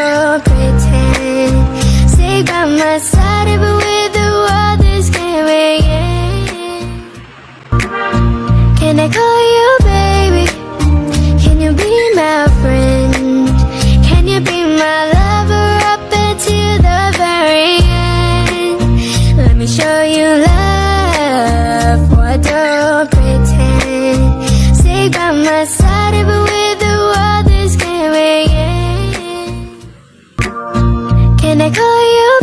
don't pretend. Stay by my side even with the world is giving in. Can I call you baby? Can you be my friend? Can you be my lover up until the very end? Let me show you love, boy, don't pretend. Stay by my side even with the world is giving in. Can I call you